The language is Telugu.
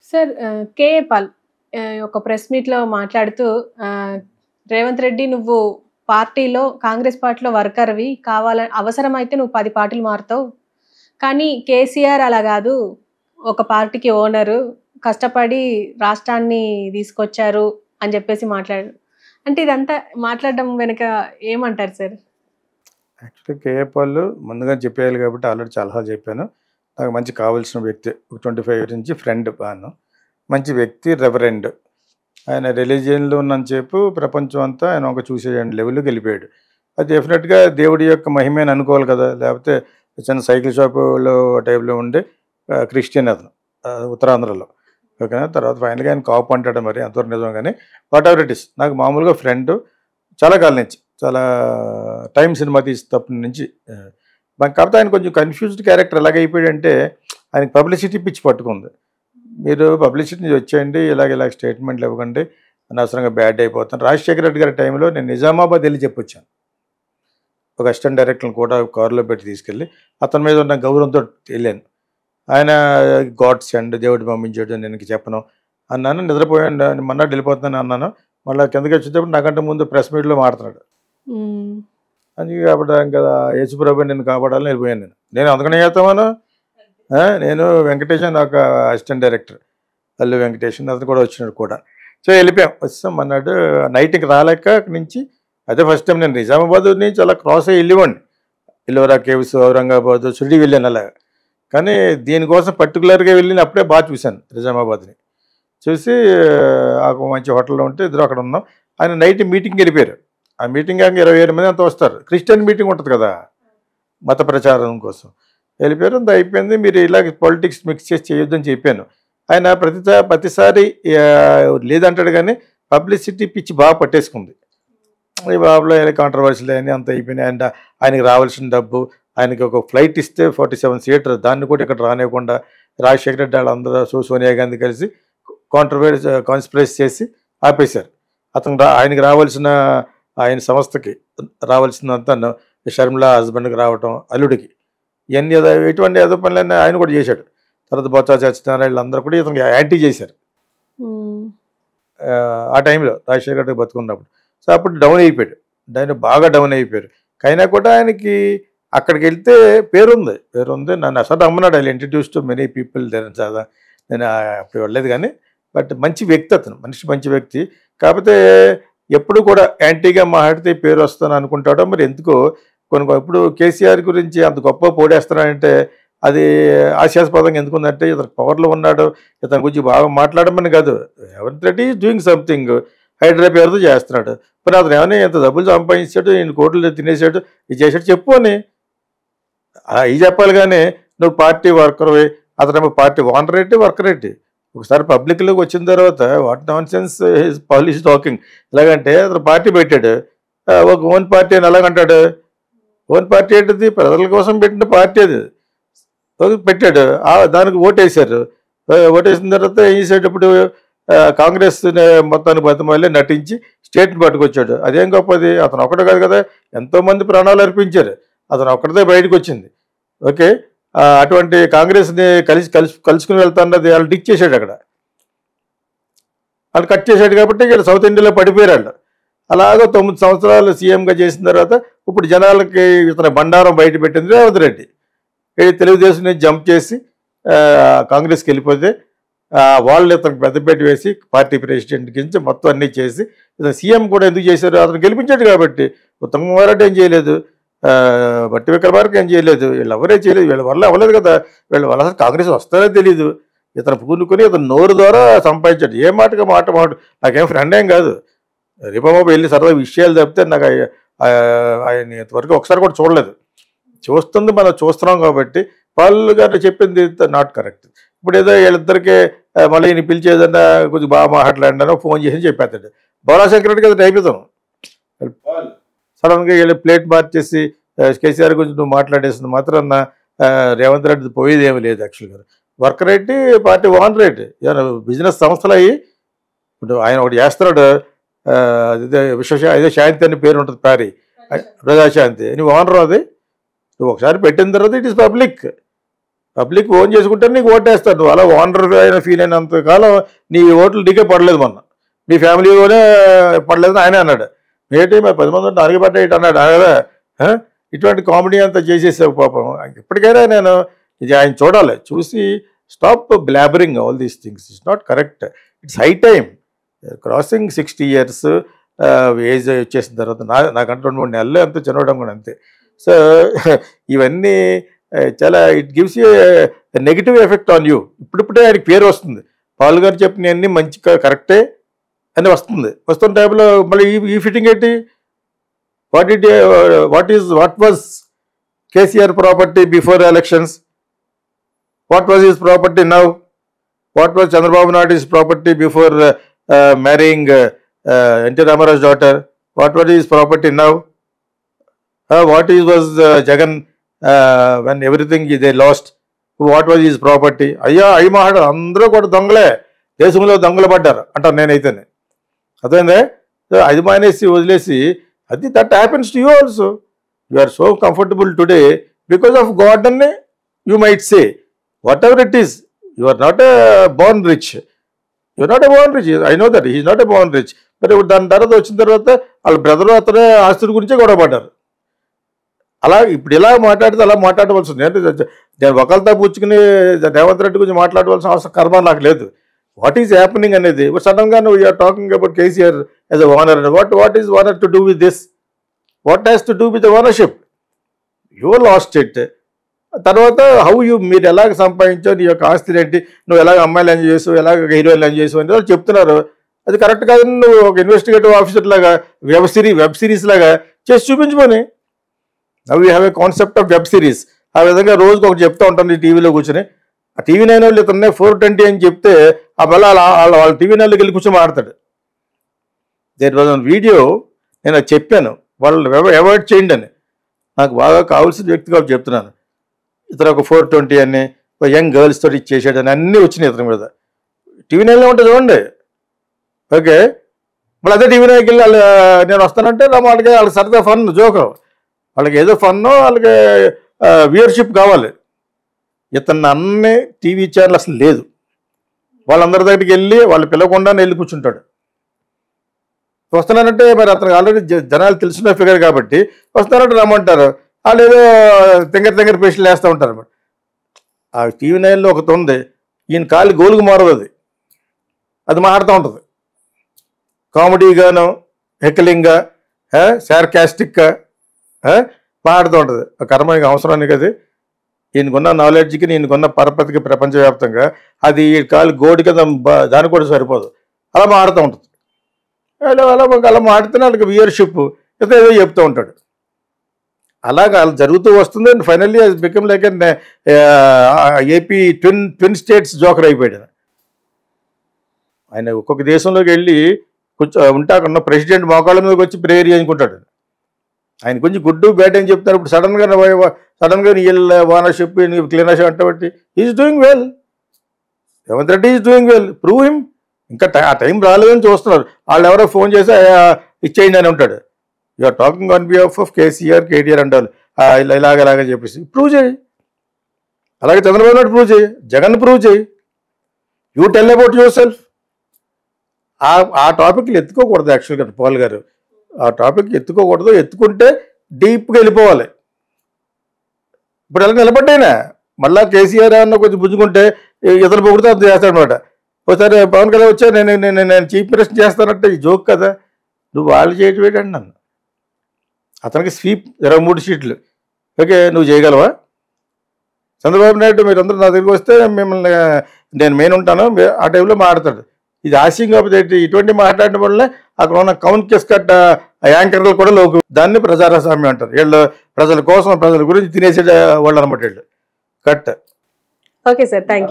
సార్ కేఏ పాల్ ఒక ప్రెస్ మీట్‌లో మాట్లాడుతూ ఆహ్, "రేవంత్ రెడ్డి నువ్వు పార్టీలో కాంగ్రెస్ పార్టీలో వర్కర్‌వి. అవసరమైతే నువ్వు 10 పార్టీలు మారుతావు. కానీ కేసీఆర్ అలా గాదు. ఒక పార్టీకి ఓనరు. కష్టపడి రాష్ట్రాన్ని తీసుకొచ్చారు" అని జెప్పేసి మాట్లాడారు. అంటే ఇదంతా మాట్లాడడం వెనక ఏమంటారు సార్? యాక్చువల్లీ కేఏ పాల్ ముందుగానే చెప్పేయాలి కాబట్టి ఆల్రెడీ చాలా చెప్పాను. నాకు మంచి కావాల్సిన వ్యక్తి. 25 ఇయర్స్ నుంచి ఫ్రెండ్ బాను. మంచి వ్యక్తి రెవరెండ్. ఆయన రిలీజియన్‌లో ఉన్నంతసేపు ప్రపంచం అంతా ఆయన ఒక చూసే లెవెల్‌లోకి వెళ్ళిపోయాడు. అది డెఫినెట్‌గా దేవుడి యొక్క మహిమే అని అనుకోవాలి కదా! లేకపోతే చిన్న సైకిల్ షాపులో టైప్‌లో ఉండే క్రిస్టియన్ అతను ఉత్తరాంధ్రలో. ఓకేనా. తర్వాత ఫైనల్‌గా ఆయన కాపు అంటాడు మరి అంతవరకు నిజం కానీ వాటెవర్ ఇట్ ఈస్. నాకు మామూలుగా ఫ్రెండ్ చాలా కాలం నుంచి. చాలా టైమ్ సినిమా తీసేటప్పటి నుంచి కాకపోతే ఆయన కొంచెం కన్‌ఫ్యూజ్డ్ క్యారెక్టర్ ఎలాగైపోయాడంటే ఆయనకి పబ్లిసిటీ పిచ్చి పట్టుకుంది. మీరు పబ్లిసిటీ నుంచి వచ్చేయండి, ఇలాగ స్టేట్మెంట్లు ఇవ్వకండి, అనవసరంగా బ్యాడ్ అయిపోతాను. రాజశేఖర రెడ్డి గారి టైంలో నేను నిజామాబాద్ వెళ్ళి చెప్పొచ్చాను. ఒక అసిస్టెంట్ డైరెక్టర్ని కూడా కారులో పెట్టి తీసుకెళ్ళి అతని మీద ఉన్న గౌరవంతో వెళ్ళాను. ఆయన గాడ్ సెండ్, దేవుడు పంపించాడు, నేను ఇంక చెప్పను అన్నాను. నిద్రపోయాను, మన్నాడు వెళ్ళిపోతున్నాను అన్నాను. మళ్ళీ కిందకి వచ్చేటప్పుడు నాకంటే ముందు ప్రెస్ మీట్లో మాట్లాడుతున్నాడు. అందుకే కాబట్టి ఇంకా యేసుప్రభు నిన్ను కాపాడాలని వెళ్ళిపోయాను. నేను అందుకనే చేస్తామను. నేను వెంకటేష్ అని ఒక అసిస్టెంట్ డైరెక్టర్, అల్లు వెంకటేష్ అతను కూడా వచ్చినాడు కూడా. సో వెళ్ళిపోయాం. వస్తాం అన్నాడు. నైట్కి రాలేక అక్కడి నుంచి అదే ఫస్ట్ టైం నేను నిజామాబాద్ నుంచి అలా క్రాస్ అయ్యి వెళ్ళివ్వండి. ఎల్లోరా కేవ్స్, ఔరంగాబాద్, షిరిడి వెళ్ళాను అలా. కానీ దీనికోసం పర్టికులర్గా వెళ్ళిన అప్పుడే బాగా చూశాను నిజామాబాద్ని. చూసి ఒక మంచి హోటల్లో ఉంటే ఇద్దరు అక్కడ ఉన్నాం. ఆయన నైట్ మీటింగ్కి వెళ్ళిపోయారు. ఆ మీటింగ్ 27 మంది అంతా వస్తారు. క్రిస్టియన్ మీటింగ్ ఉంటుంది కదా, మత ప్రచారం కోసం వెళ్ళిపోయారు. అంత అయిపోయింది. మీరు ఇలాగ పాలిటిక్స్ మిక్స్ చేసి చేయొద్దని చెప్పాను. ఆయన ప్రతిసారి లేదంటాడు కానీ పబ్లిసిటీ పిచ్చి బాగా పట్టేసుకుంది. ఈ బాబులో కాంట్రవర్సీలు అని అంత అయిపోయినాయి. అండ్ ఆయనకి రావాల్సిన డబ్బు, ఆయనకి ఒక ఫ్లైట్ ఇస్తే 47 సీటర్, దాన్ని కూడా ఇక్కడ రానివ్వకుండా రాజశేఖర రెడ్డి వాళ్ళందరూ సోనియా గాంధీ కలిసి కాన్స్పిరసీ చేసి ఆపేశారు. ఆయనకి రావాల్సిన, ఆయన సంస్థకి రావాల్సినంత షర్మిల హస్బెండ్కి రావటం, అల్లుడికి, ఇవన్నీ ఎటువంటి ఏదో పనులన్నీ ఆయన కూడా చేశాడు. తర్వాత బొత్స సత్యనారాయణ వీళ్ళందరూ కూడా ఇతనికి యాంటీ చేశారు ఆ టైంలో రాజశేఖర రెడ్డి బతుకున్నప్పుడు. సో అప్పుడు డౌన్ అయిపోయాడు. బాగా డౌన్ అయిపోయారు. అయినా కూడా ఆయనకి అక్కడికి వెళ్తే పేరుంది. నన్ను అసలు అమ్మన్నాడు. I introduce to many people చాలా. నేను అప్పుడు వెళ్ళలేదు కానీ బట్ మంచి వ్యక్తి అతను, మంచి వ్యక్తి. కాకపోతే ఎప్పుడు కూడా యాంటీగా మాట్లాడితే పేరు వస్తాను అనుకుంటాడో మరి ఎందుకో. ఇప్పుడు కేసీఆర్ గురించి అంత గొప్ప పోడేస్తున్నాడంటే అది హాస్యాస్పదంగా ఎందుకుందంటే ఇతను పవర్లో ఉన్నాడు, ఇతని గురించి బాగా మాట్లాడమని కాదు. Revanth Reddy is doing something, Hydraa పేరుతో చేస్తున్నాడు. మరి అతను ఏమైనా ఎంత డబ్బులు సంపాదించాడు, ఈయన కోట్లు తినేసాడు, ఇది చేసాడు చెప్పు అని ఇది చెప్పాలి. కానీ నువ్వు పార్టీ వర్కర్వి, అతనేమో పార్టీ ఓనర్ ఏంటి, వర్కర్ ఏంటి? ఒకసారి పబ్లిక్లోకి వచ్చిన తర్వాత what non sense polish talking. ఎలాగంటే అతను పార్టీ పెట్టాడు, ఒక ఓన్ పార్టీ అని ఎలాగంటాడు? ఓన్ పార్టీ ఏంటిది? ప్రజల కోసం పెట్టిన పార్టీ అది. పెట్టాడు, దానికి ఓటేశారు. ఓటేసిన తర్వాత ఏం చేసేటప్పుడు కాంగ్రెస్ మొత్తానికి బతిమాలి నటించి స్టేట్ని పట్టుకొచ్చాడు. అదేం గొప్పది? అతను ఒక్కడే కాదు కదా, ఎంతోమంది ప్రాణాలు అర్పించారు. అతను ఒక్కడిదే బయటకు వచ్చింది. ఓకే, అటువంటి కాంగ్రెస్ని కలుసుకుని వెళ్తాన్నది వాళ్ళు డిక్ చేశాడు. అక్కడ వాళ్ళు కట్ చేశాడు కాబట్టి ఇక్కడ సౌత్ ఇండియాలో పడిపోయారు వాళ్ళు. అలాగే 9 సంవత్సరాలు సీఎంగా చేసిన తర్వాత ఇప్పుడు జనాలకి ఇతని బండారం బయట పెట్టింది రేవంత్ రెడ్డి. తెలుగుదేశం నుంచి జంప్ చేసి కాంగ్రెస్కి వెళ్ళిపోతే వాళ్ళు ఇతనికి పెద్దపేట వేసి పార్టీ ప్రెసిడెంట్ కింద మొత్తం అన్నీ చేసి ఇతను సీఎం కూడా ఎందుకు చేశారు? అతను గెలిపించాడు కాబట్టి. ఉత్తమ్ కుమార్ రెడ్డి ఏం చేయలేదు, బట్టి విక్రమార్క ఏం చేయలేదు, వీళ్ళు ఎవరే చేయలేదు. వీళ్ళ వల్ల అవ్వలేదు కదా. వీళ్ళ వల్ల అసలు కాంగ్రెస్ వస్తారో తెలియదు. ఇతను పూనుకొని ఇతను నోరు ద్వారా సంపాదించాడు. ఏ మాటగా మాట నాకేం ఫ్రెండ్ ఏం కాదు. రేపమో వెళ్ళి సరదా విషయాలు తప్పితే నాకు ఆయన ఇంతవరకు ఒకసారి కూడా చూడలేదు. చూస్తుంది మనం చూస్తున్నాం కాబట్టి వాళ్ళు గారు చెప్పింది నాట్ కరెక్ట్. ఇప్పుడు ఏదో వీళ్ళిద్దరికీ మళ్ళీ ఈయన పిలిచేదన్నా కొంచెం బాగా మాట్లాడినానో ఫోన్ చేసి చెప్పేస్తాడు. బోలాశంకర్ రెడ్డి కదా అయిపోతాం. సడన్గా వీళ్ళు ప్లేట్ మార్చేసి కేసీఆర్ గురించి నువ్వు మాట్లాడేసింది మాత్రం రేవంత్ రెడ్డి పోయేది ఏమి లేదు. యాక్చువల్గా worker rate, party own rate, ఏమైనా బిజినెస్ సంస్థలు అయ్యి ఇప్పుడు ఆయన ఒకటి చేస్తున్నాడు. ఇదే శాంతి అని పేరు ఉంటుంది, ప్రజాశాంతి. నువ్వు ఓనర్ అది. నువ్వు ఒకసారి పెట్టిన తర్వాత it is public. Public own చేసుకుంటే నీకు ఓటేస్తాడు. నువ్వు అలా ఓనర్ అయిన ఫీల్ అయినంత కాలం నీ ఓట్లు నీకే పడలేదు. మొన్న మీ ఫ్యామిలీలోనే పడలేదని ఆయన అన్నాడు. ఏంటి మరి 10 మంది ఉంటే అరిగి పడ్డా అన్నాడు కదా. ఇటువంటి కామెడీ అంతా చేసేసావు పాపం. ఇప్పటికైనా నేను ఇది ఆయన చూడాలి, చూసి stop blabbering all these things. It's not correct. It's high time. Crossing 60 years age వచ్చేసిన తర్వాత నాకంటే 2-3 నెలలు ఎంతో చిన్నవడం కూడా అంతే. సో ఇవన్నీ చాలా it gives you negative effect on you. ఇప్పుడిప్పుడే ఆయనకి పేరు వస్తుంది. పాల్ గారు చెప్పిన అన్నీ మంచి కరెక్టే అని వస్తుంది. వస్తున్న టైంలో మళ్ళీ ఈ ఫిట్టింగ్ ఏంటి? What was KCR property before elections? What was his property now? What was Chandrababu Naidu's property before marrying N.T. Ramara's daughter? What was his property now? What was Jagan when everything they lost? What was his property? అయ్యా అయ్యి మాట్లాడారు. అందరూ కూడా దొంగలే, దేశంలో దొంగలు పడ్డారు అంటారు. నేనైతేనే అదేందే అది మానేసి వదిలేసి అది that happens to you also. You are so comfortable today because of God అని you might say. Whatever it is, you are not a born rich. You're not a born rich. I know that he is not a born rich. But ఇప్పుడు దాని తర్వాత వచ్చిన తర్వాత వాళ్ళ బ్రదరు అతనే ఆస్తుల గురించే గొడవ పడ్డారు. అలా ఇప్పుడు ఇలా మాట్లాడితే అలా మాట్లాడవలసి ఉంది. నేను ఒకరితో పుచ్చుకుని రేవంత్ రెడ్డి గురించి మాట్లాడవలసిన అవసరం కర్మ నాకు లేదు. వాట్ ఈజ్ హ్యాపెనింగ్ అనేది ఇప్పుడు సడన్గా నువ్వు you're talking about KCR as a owner. What is owner to do with this? What has to do with the ownership? You lost it. తర్వాత హౌ యూ మీరు ఎలాగ సంపాదించావు, నీ యొక్క ఆస్తులు ఏంటి, నువ్వు ఎలాగ అమ్మాయిలు ఎంజాయ్ చేసావు, ఎలాగ హీరోయిన్లు ఎంజాయ్ చేసావు అని వాళ్ళు చెప్తున్నారు. అది కరెక్ట్ కాదని నువ్వు ఒక ఇన్వెస్టిగేటివ్ ఆఫీసర్ లాగా వెబ్ సిరీస్ లాగా చేసి చూపించుకొని. Now you have a concept of web series. ఆ విధంగా రోజుకి ఒకటి చెప్తూ ఉంటాను టీవీలో కూర్చొని. ఆ టీవీ 9 వాళ్ళు ఇతనే 420 అని చెప్తే ఆ మళ్ళీ వాళ్ళ టీవీ 9 వెళ్ళి కూర్చొని మాట్లాడతాడు. దేర్ వాజ్ వన్ వీడియో, నేను అది చెప్పాను వాళ్ళు అవాయిడ్ చేయండి అని. నాకు బాగా కావాల్సిన వ్యక్తిగా చెప్తున్నాను. ఇతను ఒక 420 అని ఒక యంగ్ గర్ల్స్ తోటి ఇచ్చేసాడని అన్నీ వచ్చినాయి ఇతని మీద. టీవీ 9లో ఉంటుంది చూడండి. ఓకే, మళ్ళీ అదే టీవీ 9కి వెళ్ళి వాళ్ళు నేను వస్తానంటే వాళ్ళకి వాళ్ళకి సరదా ఫన్ జోకం, వాళ్ళకి ఏదో ఫన్నో వాళ్ళకి వ్యూయర్షిప్ కావాలి. ఇతను అన్నీ టీవీ ఛానల్ అసలు లేదు. వాళ్ళందరి దగ్గరికి వెళ్ళి వాళ్ళు పిలవకుండా వెళ్ళి కూర్చుంటాడు. వస్తున్నానంటే మరి అతనికి ఆల్రెడీ జనాలు తెలిసిన ఫిగర్ కాబట్టి వస్తున్నారంటే రమ్మంటారు. వాళ్ళు ఏదో తెంగర పేషలు వేస్తూ ఉంటారు అన్నమాట. ఆ టీవీ 9లో ఒకటి ఉంది, ఈయన కాలు గోలుగు మారదు, అది మాట్లాడుతూ ఉంటుంది కామెడీగాను, హెక్కలింగ్గా, సార్కాస్టిక్గా మాట్లాడుతూ ఉంటుంది. ఆ కర్మకి అవసరానికి అది ఈయనకున్న నాలెడ్జ్కి ఈయనకున్న పరపతికి ప్రపంచవ్యాప్తంగా అది ఈ కాలు గోడి కింద దానికి కూడా సరిపోదు. అలా మాడుతూ ఉంటుంది. అలా మాడితేనే వాళ్ళకి వ్యూయర్షిప్ ఏదో చెప్తూ ఉంటాడు. అలాగా జరుగుతూ వస్తుంది. అండ్ ఫైనల్లీ అది become like an AP twin states joker అయిపోయాడు. ఆయన ఒక్కొక్క దేశంలోకి వెళ్ళి కొంచెం ఉంటాకున్న ప్రెసిడెంట్ మోకాళ్ళ మీదకి వచ్చి ప్రేయర్ చేసుకుంటాడు. ఆయన కొంచెం గుడ్డు బ్యాడ్ అని చెప్తారు. ఇప్పుడు సడన్గా వీళ్ళ ఓనర్షిప్ క్లీనర్షిప్ అంటే బట్టి is doing well. Revanth Reddy is doing well. Prove him. ఇంకా ఆ టైం రాలేదని చూస్తున్నారు. వాళ్ళు ఎవరో ఫోన్ చేసి ఇచ్చేయండి అని ఉంటాడు. You're talking on behalf of KCR, KTR అంటారు. ఇలాగ చెప్పేసి ప్రూవ్ చేయి. అలాగే చంద్రబాబు నాయుడు ప్రూవ్ చేయి, జగన్ ప్రూవ్ చేయి. You tell about your self. ఆ టాపిక్లు ఎత్తుకోకూడదు. యాక్చువల్గా పాల్ గారు ఆ టాపిక్ ఎత్తుకోకూడదు. ఎత్తుకుంటే డీప్గా వెళ్ళిపోవాలి. ఇప్పుడు ఎలా నిలబడ్డాయినా మళ్ళీ కేసీఆర్ అన్న కొంచెం పుంజుకుంటే ఇతను పొగిడితే అంత చేస్తాడనమాట. ఒకసారి పవన్ కళ్యాణ్ వచ్చా నేను చీఫ్ మినిస్టర్ చేస్తానంటే ఈ జోక్ కదా, నువ్వు వాళ్ళు చేయటం ఏంటండి నన్ను. అతనికి స్వీప్ 23 సీట్లు. ఓకే, నువ్వు చేయగలవా? చంద్రబాబు నాయుడు మీరందరూ నా దగ్గరికి వస్తే మిమ్మల్ని నేను మెయిన్ ఉంటాను ఆ టైంలో మాట్లాడతాడు. ఇది హాస్యం కాకపోతే ఇటువంటి మాట్లాడడం వల్ల అక్కడ ఉన్న కౌన్ కిస్కట్ యాంకర్లు కూడా లోకు. దాన్ని ప్రజాస్వామ్యం అంటారు. వీళ్ళు ప్రజల కోసం ప్రజల గురించి తినేసే వాళ్ళు అనమాట వీళ్ళు. Cut. Okay sir, thank you.